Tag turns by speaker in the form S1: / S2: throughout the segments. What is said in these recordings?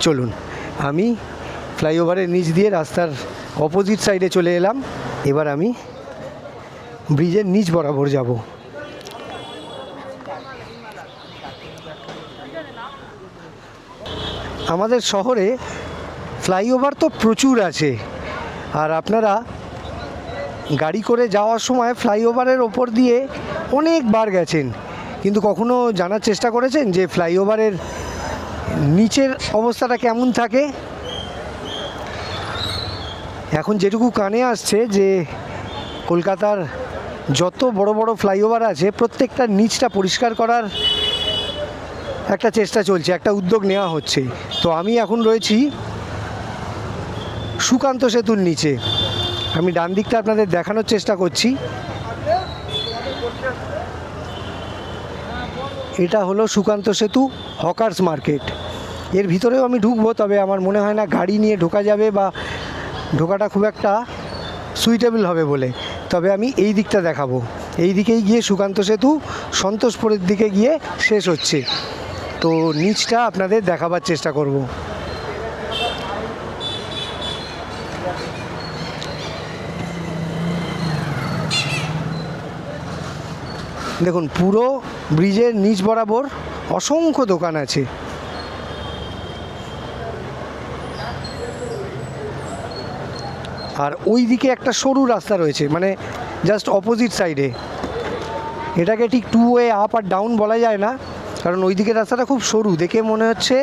S1: চলুন, আমি ফ্লাইওভারের নিচ দিয়ে রাস্তার অপোজিট সাইডে চলে এলাম। এবার আমি ব্রিজের নিচ বরাবর যাব। আমাদের শহরে ফ্লাইওভার তো প্রচুর আছে, আর আপনারা গাড়ি করে যাওয়ার সময় ফ্লাইওভারের ওপর দিয়ে অনেকবার গেছেন, কিন্তু কখনো জানার চেষ্টা করেছেন যে ফ্লাইওভারের নিচের অবস্থাটা কেমন থাকে? এখন যেটুকু কানে আসছে যে কলকাতার যত বড় বড় ফ্লাইওভার আছে প্রত্যেকটার নিচটা পরিষ্কার করার একটা চেষ্টা চলছে, একটা উদ্যোগ নেওয়া হচ্ছে। তো আমি এখন রয়েছি সুকান্ত সেতুর নিচে। আমি ডান দিকটা আপনাদের দেখানোর চেষ্টা করছি। এটা হলো সুকান্ত সেতু হকার্স মার্কেট। এর ভিতরেও আমি ঢুকবো, তবে আমার মনে হয় না গাড়ি নিয়ে ঢোকা যাবে বা ঢোকাটা খুব একটা সুইটেবল হবে বলে। তবে আমি এই দিকটা দেখাবো। এই দিকেই গিয়ে সুকান্ত সেতু সন্তোষপুরের দিকে গিয়ে শেষ হচ্ছে, তো নিচটা আপনাদের দেখাবার চেষ্টা করব। দেখুন, পুরো ব্রিজের নিচ বরাবর অসংখ্য দোকান আছে। আর ওই দিকে একটা সরু রাস্তা রয়েছে, মানে জাস্ট অপোজিট সাইডে। এটাকে ঠিক টু ওয়ে আপ আর ডাউন বলা যায় না, কারণ ওই দিকের রাস্তাটা খুব সরু। দেখে মনে হচ্ছে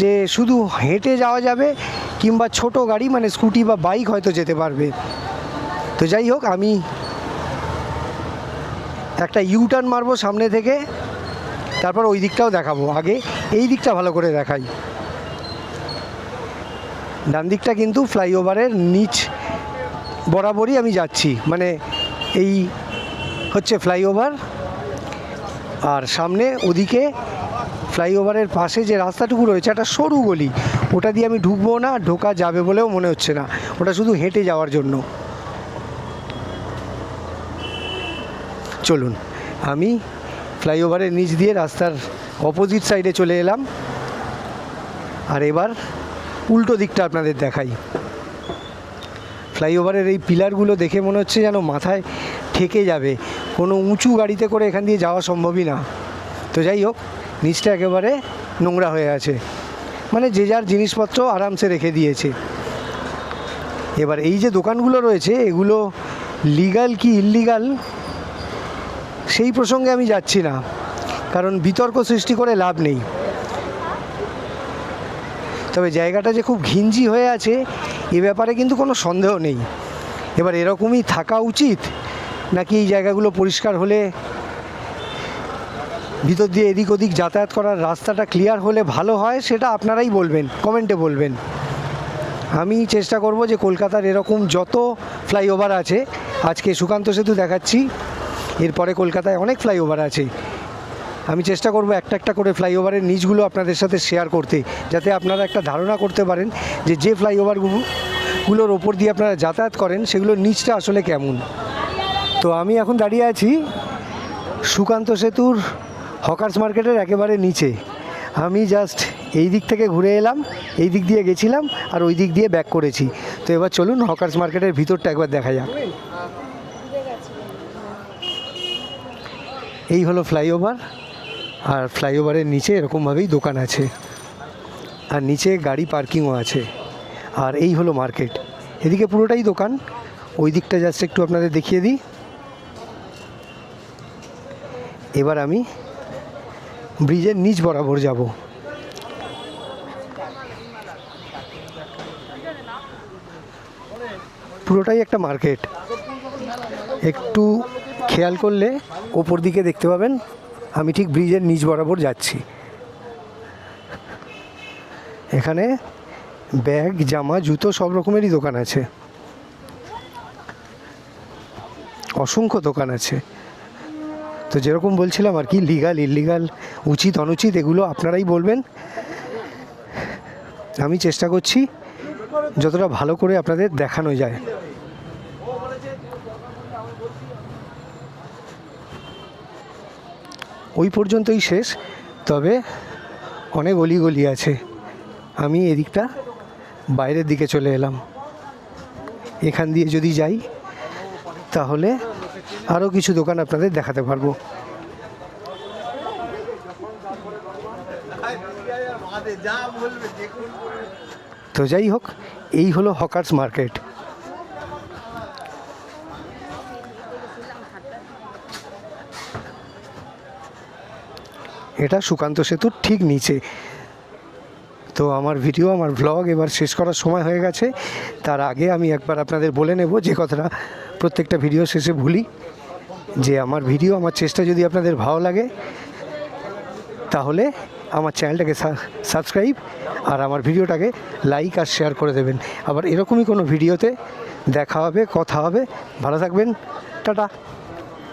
S1: যে শুধু হেঁটে যাওয়া যাবে, কিংবা ছোট গাড়ি মানে স্কুটি বা বাইক হয়তো যেতে পারবে। তো যাই হোক, আমি একটা ইউটার্ন মারবো সামনে থেকে, তারপর ওই দিকটাও দেখাবো। আগে এই দিকটা ভালো করে দেখাই। ডান দিকটা কিন্তু ফ্লাইওভারের নিচ বরাবরই আমি যাচ্ছি, মানে এই হচ্ছে ফ্লাইওভার, আর সামনে ওদিকে ফ্লাইওভারের পাশে যে রাস্তাটুকু রয়েছে একটা সরু গলি, ওটা দিয়ে আমি ঢুকবো না, ঢোকা যাবে বলেও মনে হচ্ছে না, ওটা শুধু হেঁটে যাওয়ার জন্য। চলুন, আমি ফ্লাইওভারের নিচ দিয়ে রাস্তার অপোজিট সাইডে চলে এলাম। আর এবার উল্টো দিকটা আপনাদের দেখাই। ফ্লাইওভারের এই পিলারগুলো দেখে মনে হচ্ছে যেন মাথায় ঠেকে যাবে, কোনো উঁচু গাড়িতে করে এখান দিয়ে যাওয়া সম্ভবই না। তো যাই হোক, নিচটা একেবারে নোংরা হয়ে আছে, মানে যে যার জিনিসপত্র আরামসে রেখে দিয়েছে। এবার এই যে দোকানগুলো রয়েছে, এগুলো লিগাল কি ইললিগাল সেই প্রসঙ্গে আমি যাচ্ছি না, কারণ বিতর্ক সৃষ্টি করে লাভ নেই। তবে জায়গাটা যে খুব ঘিঞ্জি হয়ে আছে এ ব্যাপারে কিন্তু কোনো সন্দেহ নেই। এবার এরকমই থাকা উচিত, নাকি এই জায়গাগুলো পরিষ্কার হলে, ভিতর দিয়ে এদিক ওদিক যাতায়াত করার রাস্তাটা ক্লিয়ার হলে ভালো হয়, সেটা আপনারাই বলবেন, কমেন্টে বলবেন। আমি চেষ্টা করব যে কলকাতার এরকম যত ফ্লাইওভার আছে, আজকে সুকান্ত সেতু দেখাচ্ছি, এরপরে কলকাতায় অনেক ফ্লাইওভার আছে, আমি চেষ্টা করব একটা একটা করে ফ্লাইওভারের নিচগুলো আপনাদের সাথে শেয়ার করতে, যাতে আপনারা একটা ধারণা করতে পারেন যে যে ফ্লাইওভারগুলোর ওপর দিয়ে আপনারা যাতায়াত করেন সেগুলোর নিচটা আসলে কেমন। তো আমি এখন দাঁড়িয়ে আছি সুকান্ত সেতুর হকার্স মার্কেটের একেবারে নিচে। আমি জাস্ট এই দিক থেকে ঘুরে এলাম, এই দিক দিয়ে গেছিলাম আর ওই দিক দিয়ে ব্যাক করেছি। তো এবার চলুন হকার্স মার্কেটের ভিতরটা একবার দেখা যাক। এই হলো ফ্লাইওভার, আর ফ্লাইওভারের নিচে এরকমভাবেই দোকান আছে, আর নিচে গাড়ি পার্কিংও আছে। আর এই হলো মার্কেট, এদিকে পুরোটাই দোকান। ওই দিকটা জাস্ট একটু আপনাদের দেখিয়ে দিই। এবার আমি ব্রিজের নিচ বরাবর যাব। পুরোটাই একটা মার্কেট। একটু খেয়াল করলে ওপর দিকে দেখতে পাবেন আমি ঠিক ব্রিজের নিচ বরাবর যাচ্ছি। এখানে ব্যাগ, জামা, জুতো সব রকমেরই দোকান আছে, অসংখ্য দোকান আছে। তো যেরকম বলছিলাম আর কি, লিগাল ইললিগাল, উচিত অনুচিত, এগুলো আপনারাই বলবেন। আমি চেষ্টা করছি যতটা ভালো করে আপনাদের দেখানো যায়। ওই পর্যন্তই শেষ, তবে অনেক অলিগলি আছে। আমি এদিকটা বাইরের দিকে চলে এলাম। এখান দিয়ে যদি যাই তাহলে আরও কিছু দোকান আপনাদের দেখাতে পারবো। তো যাই হোক, এই হলো হকার্স মার্কেট। এটা সুকান্ত সেতুর ঠিক নিচে। তো আমার ভিডিও, আমার ভ্লগ এবার শেষ করার সময় হয়ে গেছে। তার আগে আমি একবার আপনাদের বলে নেব যে কথাটা প্রত্যেকটা ভিডিও শেষে ভুলি, যে আমার ভিডিও, আমার চেষ্টা যদি আপনাদের ভালো লাগে তাহলে আমার চ্যানেলটাকে সাবস্ক্রাইব আর আমার ভিডিওটাকে লাইক আর শেয়ার করে দেবেন। আবার এরকমই কোনো ভিডিওতে দেখা হবে, কথা হবে। ভালো থাকবেন, টাটা।